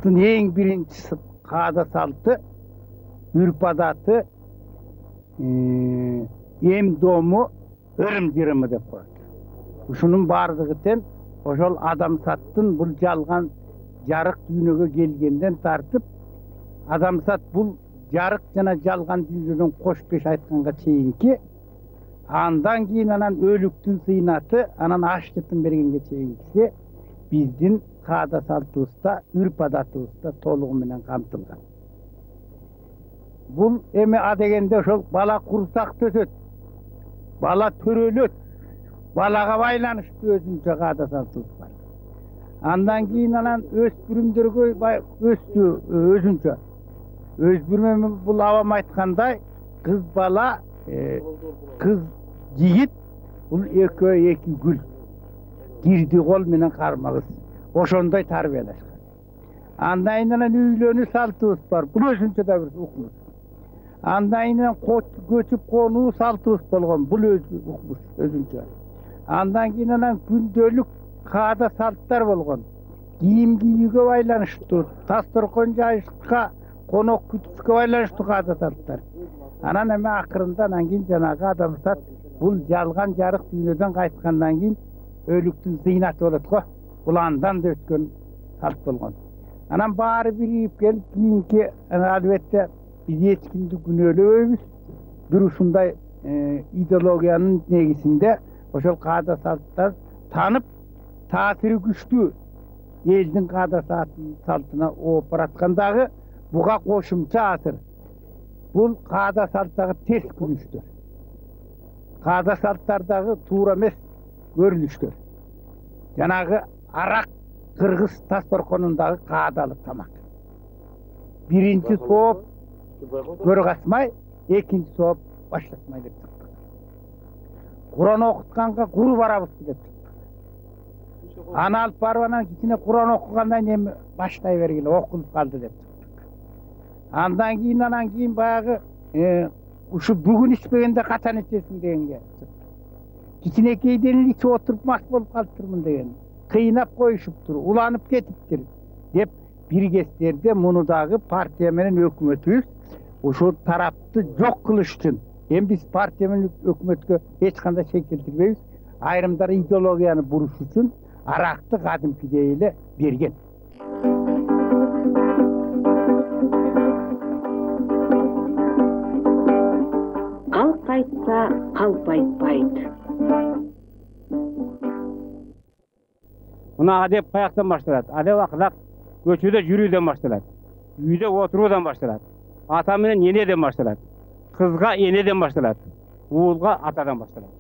Ушунун эң биринчи каада салты, үрп адаты, эм дому, ырым жырымы деп коет. Ушунун баардыгы тең ошол адамзаттын бул жалган жарык дүйнөгө келгенден тартып, адамзат бул жарык жана жалган дүйнөдөн кош беш айтканга чейинки, андан кийин анан өлүктүн сыйнаты, анан аш жытын бергенге чейинкиси биздин каада салтыбызда, үрп адатыбызда толугу менен камтылган. Бул эми а дегенде ошол бала курсак төсөт, бала төрөлөт, балага байланыштуу өзүнчө каада салтыбыз бар. Андан кийин анан өспүрүмдөргө өзүнчө. Өзбүрүм бул абам айткандай, кыз бала, кыз жигит бул экөө эки гүл. Кирди кол менен кармагыз. Ошондой тарбиялашкан. Андан кийин анан үйлөнүү салтыбыз бар. Бул өзүнчө да бир укмуш. Андан кийин көчүп конуу салтыбыз болгон. Бул укмуш өзүнчө. Андан кийин анан күндөлүк каада салттар болгон. Кийим кийүүгө байланыштуу, дасторкон жайышка, конок күтүшкө байланыштуу каада салттар. Анан эми акырында анан кийин жанагы адамзат бул жалган жарык дүйнөдөн кайткандан кийин өлүктүн зыйнаты болот го. Бул андан да өткөн салт болгон. Анан баары бирип келип кийинки албетте биз эч кимди күнөөлөбөйбүз. Бир ушундай идеологиянын негизинде ошол каада салттар танып, таасири күчтүү элдин каада салтына ооп бараткандагы буга кошумча асыр. Бул каада салттагы терс күнүштөр. Каада салттардагы туура эмес көрүнүштөр. Жанагы арак кыргыз дасторконундагы каадалык тамак. Биринчи сооп көрө качмай, экинчи сооп башташмай деп чыктык. Куран окутканга куру барабыз деп чыктык. Аны алып барып анан кичине Куран окугандан кийин баштай бергиле, окулуп калды деп чыктык. Андан кийин баягы ушу бүгүн ичпегенде качан ичесиң дегенге чыктык. Кичинекейден ичип отуруп мас болуп калыптырмын деген. Кыйнап коюшуптур, уланып кетиптир деп бир кездерде муну дагы партия менен өкмөтүбүз ушул тарапты жок кылыш үчүн. Эми биз партия менен өкмөткө эч кандай шек келтирбейбиз. Айрымдар идеологияны буруш үчүн аракты кадимкидей эле берген. Калп айтса, калп айтпайт. Мына адеп каяктан башталат? Адеп акылак көчөдө жүрүүдөн башталат. Үйдө отуруудан башталат. Ата менен энеден башталат. Кызга энеден башталат. Уулга атадан башталат.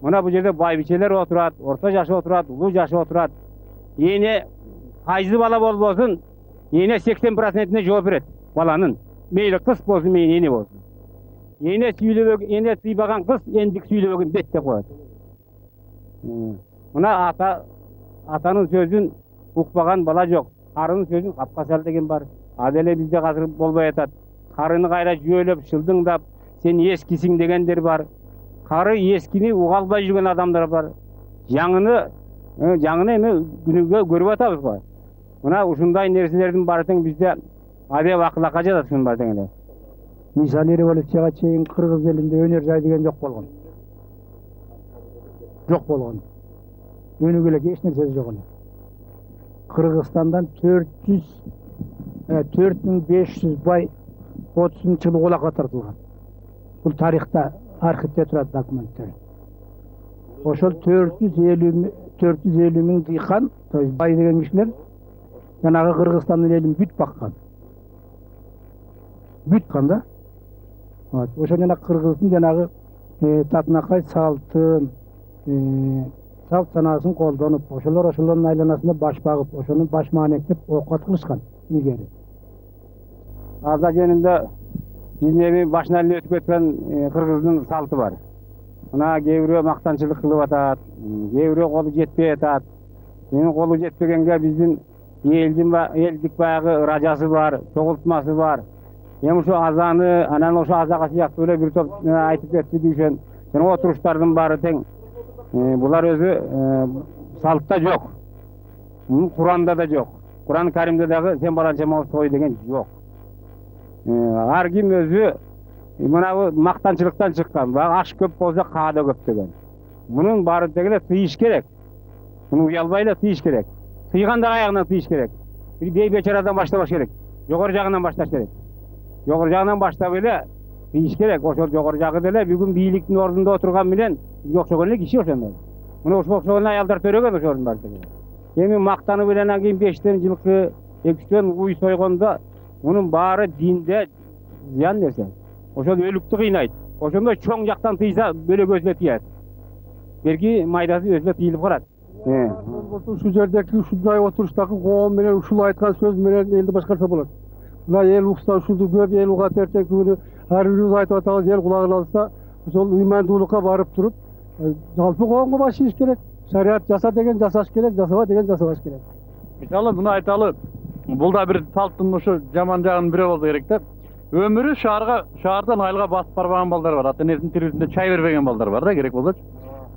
Мына бул жерде байбичелер отурат, орто жашы отурат, улуу жашы отурат. Эне кайсы бала болбосун, эне 80%-не жооп берет баланын. Мейли кыз болсун, мейли эне болсун. Эне сүйлөбөгөн, эне сыйбаган кыз эндик сүйлөбөгөн бет деп коет. Мына атанын сөзүн укпаган бала жок. Карынын сөзүн капка сал деген бар. Ал эле бизде азыр болбой атат. Карыны кайра жүйөлөп, шылдыңдап, сен эскисиң дегендер бар. Кары эскини уга албай жүргөн адамдар бар. Жаңыны эми күнүгө көрүп атабыз го. Мына ушундай нерселердин баары тең бизде адеп акылакка жатат ушунун баары тең эле. Мисалы революцияга чейин кыргыз элинде өнөр жай деген жок болгон. Жок болгон. Өнүгүлөк эч нерсе жок эле. Кыргызстандан 4500 бай 30-жылы улакка тартылган. Бул тарихта архивде турат документтер. Ошол 450 миң дыйкан, бай деген кишилер жанагы Кыргызстандын элин бүт баккан. Бүткан да. Ошол жана Кыргыздын жанагы татынакай салтын, салт санаасын колдонуп, ошолордун айланасында баш багып, ошону баш маанектеп окуат кылышкан илгери. Аза жөнүндө биздин эми башынан эле өтүп кеткен кыргыздын салты бар. Мына кээ бирөө мактанчылык кылып атат, кээ бирөө колу жетпей атат. Менин колу жетпегенге биздин элдик баягы ражасы бар, чогултмасы бар. Эми ошо азаны, анан ошо азага сыяктуу эле бир топ айтып кетти дүйшөн. Жана отуруштардын баары тең. Булар өзү салтта жок. Куранда да жок. Kur'an-ı Kerim'de dahi sen balançama soy degen yok. Har kim özü mına bu maqtançılıktan çıkkan. Bak aş köp bolsa qada köp degen. Bunun bari degele tıyış gerek. Bunu uyalbayla tıyış gerek. Tıyğanda ayağından tıyış gerek. Bir bey beçaradan başlamak gerek. Yukarı jagından başlaş gerek. Yukarı jagından başlap ele tıyış gerek. Oşol yukarı jagı dele bugün biyliktin orduunda oturgan bilen yok şogönle kişi oşonda. Bunu oşol ayalдар törögen oşorun bari degele. Emin maqtanı bilen keyin 5ten жылкы 2-ten uy soygonda bunun bari dinde ziyan nerse. Oşol ölüktü kıynayt. Oşonda çoң жактан тыйса бөлө көзүнө тиер. Belki maydası özüne tiyilip karat. Şu yerdeki uşunday oturuştaki qoğum menен uşul aytkan söz menен eldi başkarsa bolat. Mına el uqsa uşuldu köp el uqa tertek günü her birimiz aytып atабыз el kulağını alsa ошол ыймандуулукка барып туруp жалпы коомго baş iş керек. Şariat jasa degen жасаш керек, жасаба деген жасабаш керек. Мисалы муну айталы. Бул да бир салттын ушу жаман жагынын бири болсо керек да. Өмүрү шаардан айылга басып барбаган балдар бар. Ата энесинин тирүүсүндө чай бербеген балдар бар да керек болсочу.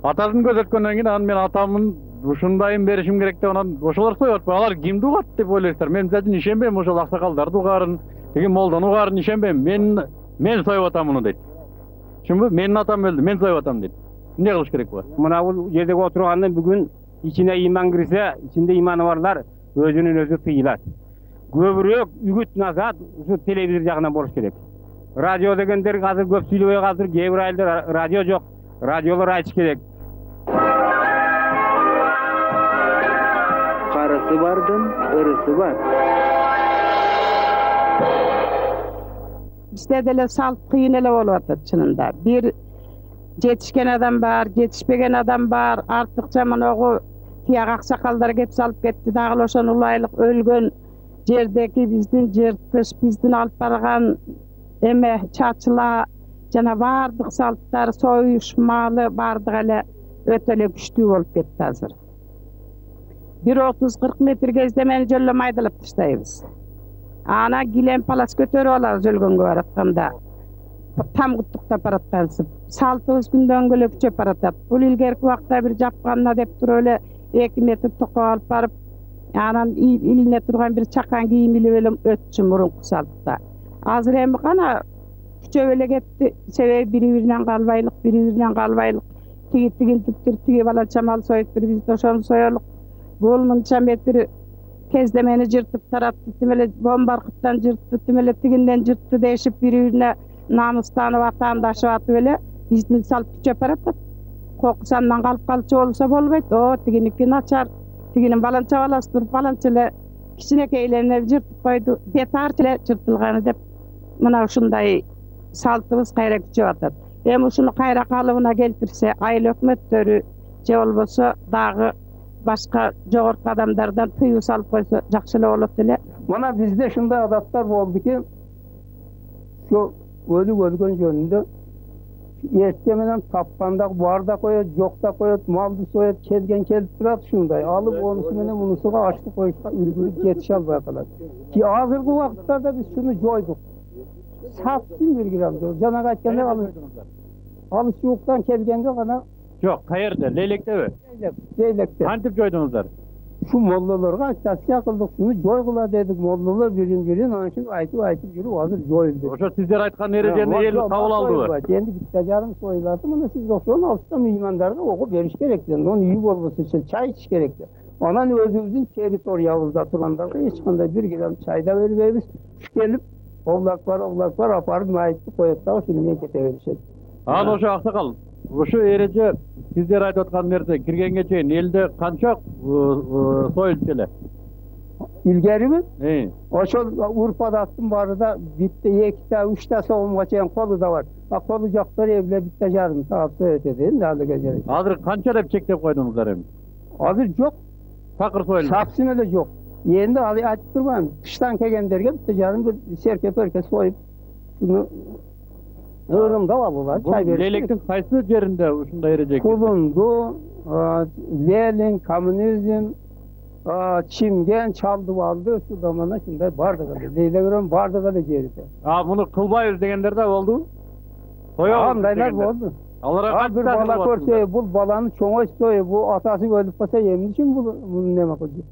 Атасын көзөткөндөн кийин анан мен атамын ушундайын беришим керек деп анан ошолор соёт. Алар кимди угат деп ойлойсуздар. Мен мисалы үчүн ишенбейм ошол аксакалдарды угаарын, тиги молданы угаарын ишенбейм. Мен союп атам муну дейт. Чынбы? Менин атам өлдү, мен союп атам дейт. Эмне кылыш керек буга? Мына бул жерде отургандан бүгүн ичине ыйман кирсе, ичинде ыйманы барлар өзүнүн өзү тыйылат. Көбүрөөк үгүт назат ушу телевизор жагынан болуш керек. Радио дегендер азыр көп сүйлөбөй калдыр, кээ бир айылдар радио жок. Радиолор айтыш керек. Карысы бардын, ырысы бар. Bizde de salt kıyın ele oluyor çınında. Bir yetişken adam var, yetişmegen adam var. Artık zaman oğu tiyag aksakalları hep salıp gitti. Dağılaşan ulaylık ölgün yerdeki bizden yırtış, bizden alıp bargan eme çaçıla jana bardık saltlar soyuşmalı bardık ele ötele güçlü olup gitti hazır. Bir 30-40 metre gezlemeni jöllemey aydılıp taştayız. Ana gilen palas kötörü olar jölgөнгө baratkanda. Tam guttukta parattanıp. 6 günden gölüp çöp paratat. Bul ilgerki wagtda bir japkanna dep tur öyle 2 metre toka alıp barıp anan iline turgan bir çakan giyimili velem ötçü murunku saltda. Azır emi kana küçöbele ketti. Sebebi biri-birinden kalbaylık. Tigi tigi bala çamal soyuttur biz toşonu soyoluk. Bolmunça metri kezdemeni jırtıp tarattı, timele bombarkıttan jırttı, timele tiginden jırttı değişip birbirine namustanı vatandaşı atı öyle bizden salıp çöp aratat. Kokusandan kalıp kalçı olsa bolbayt, o tiginiki naçar, tiginin balança balastır, balançıyla kişinekeylerine jırtıp koydu, betarçıyla jırtılganı dep, mına uşunday saltımız kayra küçü atat. Hem uşunu kayra kalıbına geltirse, ayıl ökmettörü, je olbosa dağı başka jogorku adamlardan tıyığı salıp koysa jakşılı olup dile. Mana bizde şunday adatlar boldu ki şu ölgön jönünde ertemenen tapkanda barda koyat, jokta koyat, malды soyat, kelgen kelip turat şunday. Alıp onusu menen munusuga açtı koyuşta ülgürüp yetişe albay kalat. Ki azırkı wagtlarda biz şunu joyduk. Sapsın belgiram. Jana aytganda alışıktan kelgenge gana Жок, каерде? Лейлектеби? Leylekte. Кантип жойдуңуздар? Şu mollalarga tasfiye kıldık, şunu joygula dedik, mollalar birin, onun için aytıp yürü, hazır joyuldu. Ошо сиздер айткан эрежени эл кабыл алдыбы? Kendi bittajarın soyulatı, bunu siz doktorun altında mühimmanlarına oku veriş gerekti. Onun iyi olması için çay iç gerekti. Ondan özümüzün teritoriyamızda turanlarga hiç kanda bir gram çayda veririz. Gelip ovlaklar aparıp maitli koyutta şunu mekete verişedi. Ал ошо аксакал, ошо эреже сиздер айтып аткан нерсе киргенге чейин элде канча союлчу эле? İlgeri mi? Oşol Urfa'da attım var da bitti 2-3 soğumga çeyin kolu da var. Bak kolu joktor evle bitti jarım saat ötedi. Dalda geceler. Азыр канча деп чектеп койдуңуздар эми? Hazır yok. Такыр союлду. Sapsine de yok. Endi aytıp durmam. Kıştan kelgenlerge bitti jarım bir serke soyup şunu ırımda var bular. Çay veriş. Leylектин кайсы жеринде ушундай эреже? Kulundu, Lenin, komünizm, Çimgen, Çaldıvaldı, şu zamana şimdi bardığı. Leyleklerin bardığı da geride. Муну кылбайбыз дегендер да болду. Andaylar oldu. Аларга Bir bala körse, bu balanın çoğu istiyor, bu atası ölüp kasa yemin için bunu neme koyuyor.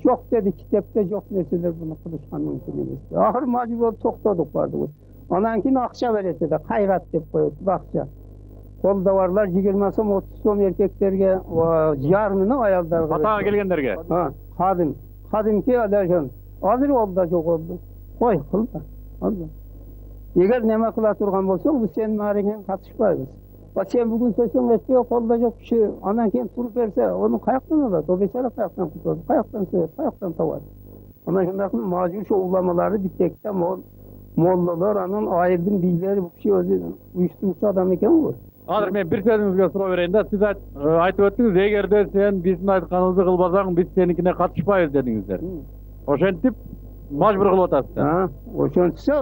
Çok dedi, kitapta çok mesele bunu kılışkan mümkün emas. Ahir macbur bolup toktadık bardı. Ondan keyin akça verete de kayrat dep koyup akça. Kolda varlar 20 so'm 30 so'm erkeklerge yarmini ayollarga. Atağa gelgenlerge. Ha, kadimki alerjon. Hazır oldu da çok oldu. Koy kılma. Oldu. Eğer neme kıla turgan bolsoň, bu sen maregen katışpayбыз. Bak sen bugün söysöň etdi, kolda yok kişi. Ondan keyin turup berse, onu kayaktan alat. O beçara kayaktan tutadi. Kayaktan söýet, kayaktan tabadi. Ondan şunda macur şu ulamalaары bittekte mollalar, anın ayırdın bilgileri bu kişi özü uyuşturucu adam eken bu. Hazır men bir sözüňizge sura bereyin da, siz aytyp ötdüňiz, egerde sen bizdin aytkanybızdy kılbasaň, biz senikine katışpaýbız dediňizler. Oşentip majbur kılıp atasыздар. Ha, oşentse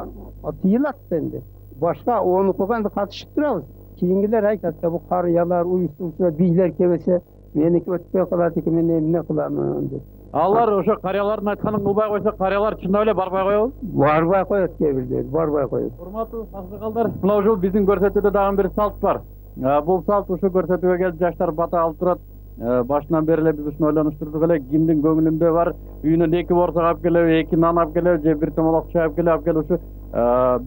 atıylat bende. Başka onu kokanda katışıp durabız. Kiyingiler aytatsa bu karıyalar, uyuşturucu bilgiler kebese meniki ötpey kalat eki men emne kılamın dep. Allar oşo karyaların aytkanyn kılbay koysa, karyalar çynda ele barbay koýaby. Barbay koyat kebirler, barbay koyat. Hormatly aksakallar, muna jol biziň görsetүүde dagы bir salt bar. Bul salt uşu görsetүүge gelip jaşlar bata alıp turat. Başından beri ele biz uşunu oylanıştırdık ele, kimdiň göňülünde var, üýüne 2 borsaq alıp gelip, 2 nan alıp gelip, je bir tomolok çay alıp gelip uşu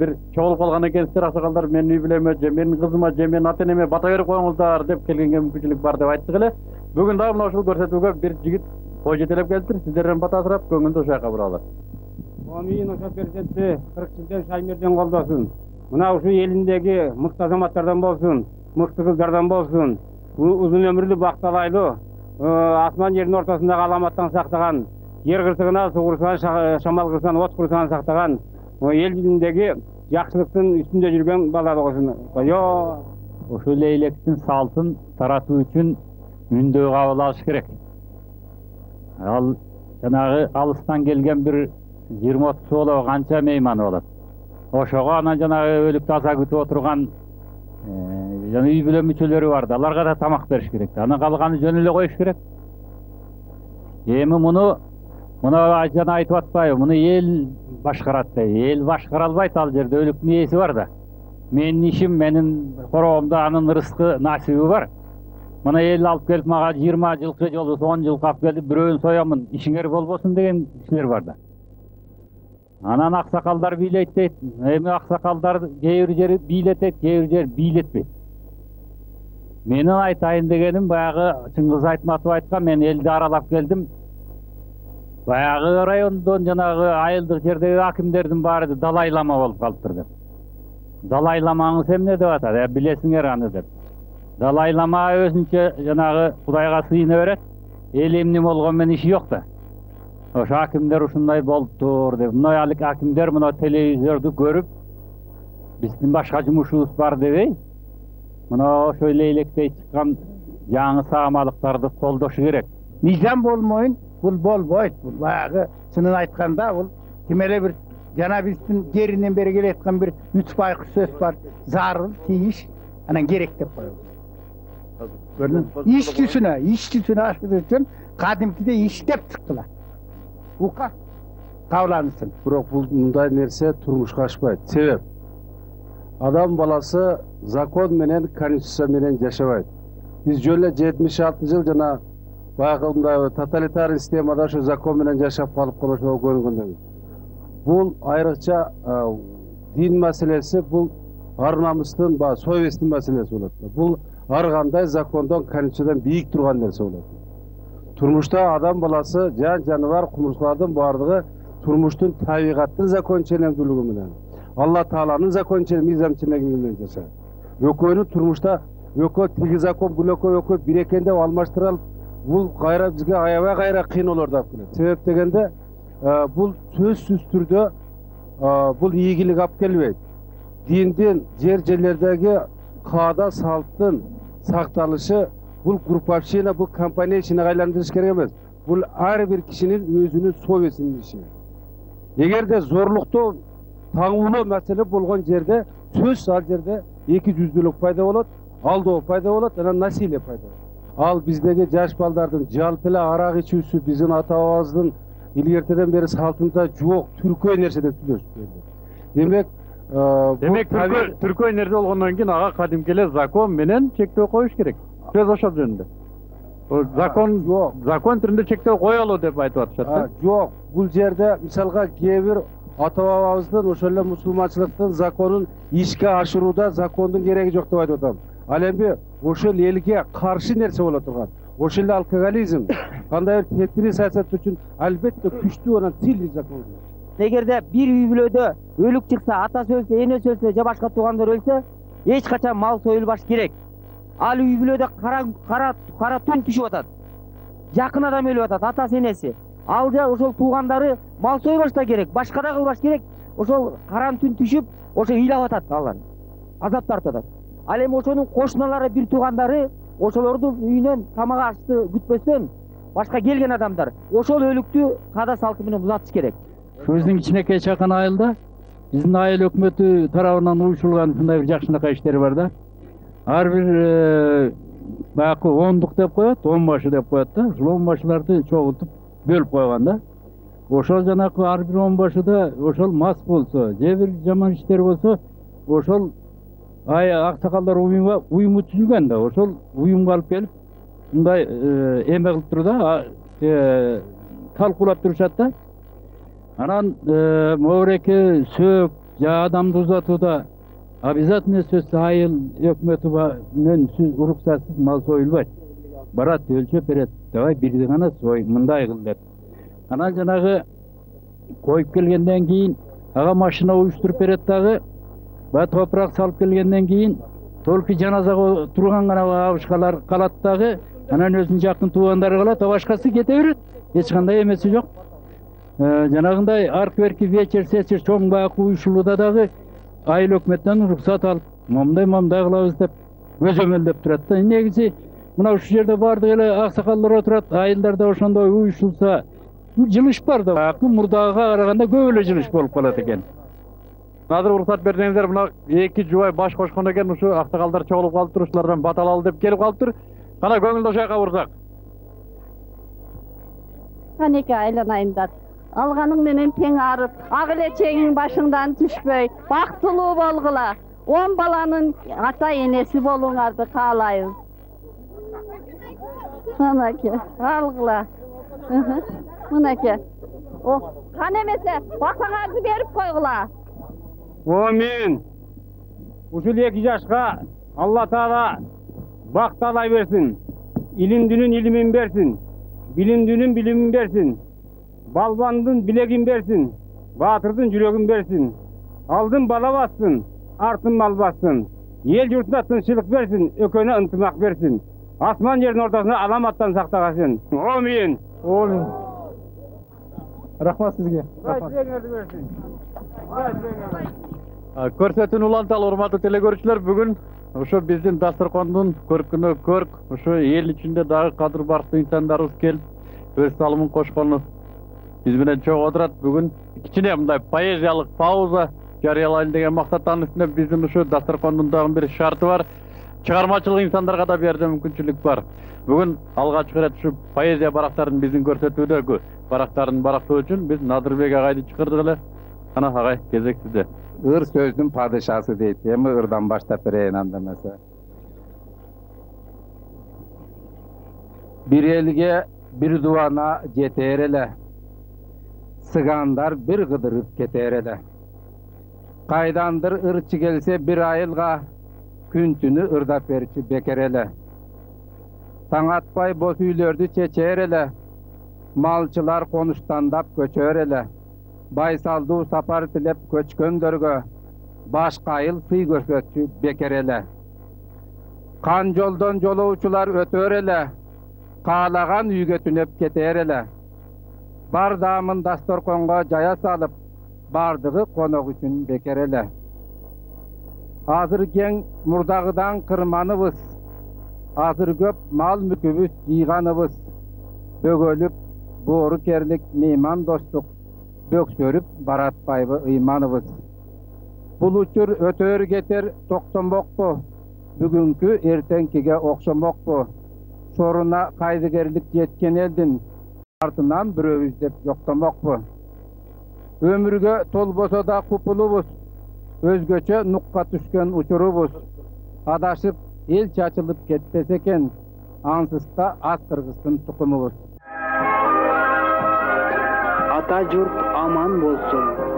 bir çoğulup kalgan ekensizler aksakallar, men üý bileme, je menin kızıma, je menin ata-eneme bata berip koýuňuzlar dep kelgenge mümkinçilik bar dep aýtdyk ele. Bugün dagы muna uşul görsetүүge bir jigit koy jetelep gelipdir, sizlerden bata sırap göňülde uşa kaburalar. Amin uşa persentti 40 жылдан Şaymerden koldasun. Muna uşu elindegi mıktı azamatlardan bolsun, mıktı kızlardan bolsun. Uzun ömürlü baktalaylı, asman yerin ortasındaki alamattan saktagan, yer kırsıgına, su kırsıgına, şamal kırsıgına, ot kırsıgına saktagan, el dilindeki yakşılıktın üstünde жүрген bala olsun. Yo, Uşu leylektin saltın taratуу üçin ündөө kabul alış gerek. Al janagı alıstan gelgen bir 20-30 bolop kança meyman bolat. Oşoga anan janagı ölüp taza kütüp oturgan jana üy bilen müçeleri var da, alarga da tamak beriş gerek. Ana kalgany jön ele koyuş gerek. Emi munu jana aytyp atpayбы, munu el başkarat da. El başkara albayt al jerde, ölüp niyesi var da. Menin işim, menin korogumda anın rızkı nasibi var. Muna el alıp gelip maga 20 жылkı jolus 10 жылkı alıp gelip biröğün soyamın, işiňer bolbosun degen kişiler var da. Anan aksakallar biyleyt deyt. Emi aksakallar keýir jeri biýletet, keýir jeri biýletpeyt. Menin aytaýyn degenim bayağı Çıngiz Aytmatyp aytkan, men eldi aralap geldim. Bayağı rayondon janagı ayıldyk jerdegi hakimlerdiň bary dalaylama bolup kalypdyr dep. Dalaylamaňyz emne dep atar? Bilesiňer any dep. Dalaylama özünçe janagı Hudaýga syýna beret. El emne bolgon men işi ýok da. Oşo hakimler uşunday bolupdur dep. Muna ýalyk hakimler muna telewizordu görüp bizdin başka jumuşubuz bar debey. Muna oşo leýlekde çykan ýaňy sağmalyklарды koldaşy gerek. Nizam bolmoýun, bul bolboýt. Bul bayağı sının aytkanda bul kimele bir jana bizdin gerinden beri geletken bir 3 bayky söz var. Zarul, tiyiş, anan gerek dep koýup. Gördün? İşçisine aşkı için kadimkide işlep çıktılar. Uka kavlanısın. Biroq bu mындай nerse turmuşka aşpayt. Sebep adam balası zakon menen, konstitusiya menen yaşabayt. Biz jölle 76 yıl jana bayakımda totalitar sistemada şu zakon menen yaşap kalıp konuşmağa görüngöndemiz. Bu ayrıca din meselesi, bu arnamıstın, sovyestin meselesi bolat. Bu har kanday zakondan, konstitusiyadan biyik turgan nerse bolat. Turmuşta adam balası can canavar kumurskalardan bardygy turmuştun tabigattın zakonçelemdүүлügi menen. Allah Taalanyň zakonçelem nizamçylыгы menen yaşar. Ököni turmuşta ökö tigi zakon bulökö ökö bir ekende almaştyral. Bul gayra bizge ayaba gayra kıyın olur da kelet. Sebep degende bul sözsüz türde bul iyigilik alıp kelbeyt. Dindin jerlerdegi kaada salttın saktalışı bu gruplaşyna, bu kampanya içine aylandırış gerek emas. Bu her bir kişinin özünün sovyesinin işi. Egerde zorlukta taňuly mesele bolgan jerde, söz al jerde 200'lük payda bolat, aldoo payda bolat, ana nasile payda bolat. Al bizdeki jaş baldardyň jalpyla arak içүүsü biziň ata-babazyň ilgerteden beri saltynda jok, türkö nersede tüleşip geldi. Demek türkö nerede bolgondan keyin aga kadimkele zakon menen çektөө koyuş gerek. Söz oşo jönünde. Закон түрүндө чектөө коелу деп айтып атышат да. Жок, бул жерде мисалга кээ бир ата бабабыздын ошол эле мусулманчылыктын законун ишке ашырууда закондун кереги жок деп айтып атам. Ал эми ошол элге каршы нерсе боло турган. Ошол эле алкоголизм кандай бир тепкилүү саясат үчүн албетте күчтүү анан сильный закон. Эгерде бир үй бүлөдө өлүк чыкса, атасы өлсө, энеси өлсө же башка туугандар өлсө, эч качан мал союлбаш керек. Ал үй бүлөдө кара түн түшүп атат. Жакын адам өлүп атат, атасы, энеси. Ал же ошол туугандары мал сойбаш да керек, башка да кылбаш керек. Ошол каран түн түшүп, ошо ыйлап атат алар. Азап тартып атат. Ал эми ошонун кошуналары, бир туугандары ошолордун үйүнөн тамак ашты күтпөстөн башка келген адамдар ошол өлүктү када салты менен узатыш керек. Биздин кичинекей чакан айылда биздин айыл өкмөтү тарабынан уюшулган ушундай бир жакшынакай иштер бар да. Ар бир баягы ондук деп коет, 10 башы деп коет да. Ушул 10 башыларды чогултуп бөлүп койгон да. Ошол жанагы ар бир 10 башыда ошол мас болсо, же бир жаман иштер болсо, ошол аксакалдар уюму түзүлгөн да. Ошол уюмга алып келип мындай эме кылып турда, талкуулап турушат да. Анан моореке сөөк же адамды узатууда обязательно сөзсүз айыл өкмөтүнөн уруксатсыз мал союлбайт. Барат өлчөп берет. Давай бирди гана сой, мындай кыл деп. Анан жанагы коюп келгенден кийин ага машина уюштуруп берет дагы. Ба топурак салып келгенден кийин только жаназага турган гана абышкалар калат дагы. Анан өзүнүн жакын туугандары калат, башкасы кете берет. Эч кандай эмеси жок. Жанагындай аркы берки вечер сечер чоң баягы уюшулууда дагы айыл өкмөттөн уруксат алып, момундай кылабыз деп өзөмөлдөп турат да. Негизи мына ушул жерде бардык эле аксакалдар отурат, айылдарда ошондой уюшулса, жылыш бар да. Баягы мурдагыга караганда көп эле жылыш болуп калат экен. Азыр уруксат берсеңиздер, мына 2 жубай баш кошкон экен, ушу аксакалдар чогулуп калыптыр, ушулардан бат алалы деп келип калыптыр. Кана көңүлдүү жайга бурсак. Канеке айланайындар. Алганың менен тең арып, ак эле чеңиң башыңдан түшпөй, бактылуу болгула. 10 баланын ата энеси болуңарды каалайбыз. Анаке, алгыла. Мынаке. О, кан эмесе, басаңарды берип койгула. Амин. Ушул 2 жашка Алла Таала бак таалай берсин. Илимдүнүн илимин берсин. Билимдүнүн билимин берсин. Балбандын билегин берсин. Баатырдын жүрөгүн берсин. Алдын бала бассын, артын мал бассын. Ел журтуна тынччылык берсин, өкөнө ынтымак берсин. Асман жердин ортосуна аламаттан сактагасын. Амин. Амин. Рахмат сизге. Көрсөтүүнү уланталы урматтуу телекөрүүчүлөр, бүгүн ошо биздин дасторкондун көркүнө көрк, ошо эл ичинде дагы кадыр барктуу инсандарыбыз келип, өз салымын кошкону биз менен чогуу отурат. Бүгүн кичине мындай поэзиялык пауза жарыялайын деген мактаттан үстүнө биздин ушу дасторкондун дагы бир шарты бар. Чыгармачылык инсандарга да бул жерде мүмкүнчүлүк бар. Бүгүн алгачкы ирет ушу поэзия барактарын биздин көрсөтүүдөгү барактарын барактоо үчүн биз Надырбек агайды чакырдык эле. Ана агай, кезек сизде. Ыр сөздүн падышасы дейт. Эми ырдан баштап берейин анда эмесе. Bir elge bir duana jeter ele. Sıganдар bir gıdırıp keter ele. Kaydandır ırçı gelse bir ayılga, küntünü ırdap berçi beker ele. Taŋatpay boz üylördü çeçer ele. Malçılar konuştandap köçör ele. Baysaldu sapar tilep köçköndörgö. Başka ayıl sый көрсөтчү beker ele. Kan joldan jolowçular ötör ele. Kaalagan үйgө түнөp кетер эле. Бардамын дасторконго жая салып, бардыгы конок үчүн бекер эле. Азыр кең мурдагыдан кырманыбыз, азыр көп мал мүкүбүз жыйганыбыз. Бөгөлүп, боору керлик мейман достук, бөксөрүп баратпайбы ыйманыбыз. Бул учур өтөр кетер токтомокпу, бүгүнкү эртеңкиге окшомокпу. Soruna kaydыгерлик жеткен элдин артынан бирөөбүз деп жоктомокпу. Өмүргө толбосо да купулубуз, өзгөчө нукка түшкөн учурубуз. Адашып эл чачылып кетпесе экен, ансыз да аз кыргыздын тукумубуз. Ата журт аман болсун.